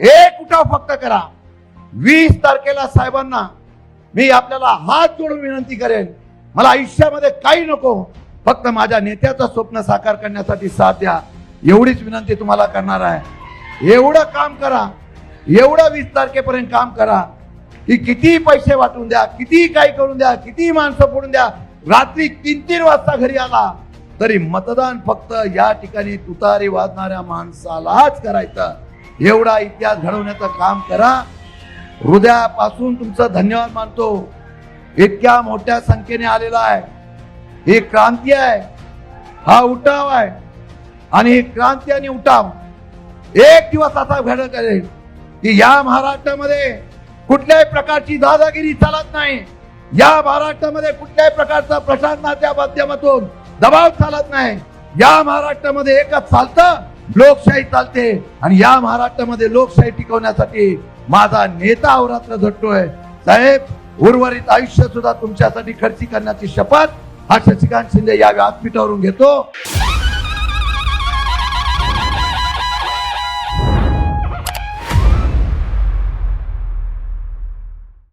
एक उठाव फक्त करा. 20 तारखेला साहेबांना मी आपल्याला हात जोडून विनंती करेन, मला आयुष्यामध्ये काही नको, फक्त माझ्या नेत्याचं स्वप्न साकार करण्यासाठी साथ द्या, एवढीच विनंती तुम्हाला करणार आहे. एवढं काम करा, एवढं 20 तारखेपर्यंत काम करा की किती पैसे वाटून द्या, किती काही करून द्या, किती माणसं फोडून द्या, रात्री 3-3 वाजता घरी आला तरी मतदान फक्त या ठिकाणी तुतारी वाजणाऱ्या माणसालाच करायचं. एवढा इतिहास घडवण्याचं काम करा. हृदयापासून तुमचं धन्यवाद मानतो. इतक्या मोठ्या संख्येने आलेला आहे, ही क्रांती आहे, हा उठाव आहे. आणि ही क्रांती आणि उठाव एक दिवस असा घडत करेल की या महाराष्ट्रामध्ये कुठल्याही प्रकारची दादागिरी चालत नाही. या महाराष्ट्रामध्ये कुठल्याही प्रकारचा प्रशासनाच्या माध्यमातून दबाव चालत नाही. या महाराष्ट्रामध्ये एकच चालतं, लोकशाही चालते. आणि या महाराष्ट्रामध्ये लोकशाही टिकवण्यासाठी माझा नेता अहोरात्र झटतोय. साहेब, उर्वरित आयुष्य सुद्धा तुमच्यासाठी खर्ची करण्याची शपथ हा शशिकांत शिंदे या व्यासपीठावरून घेतो.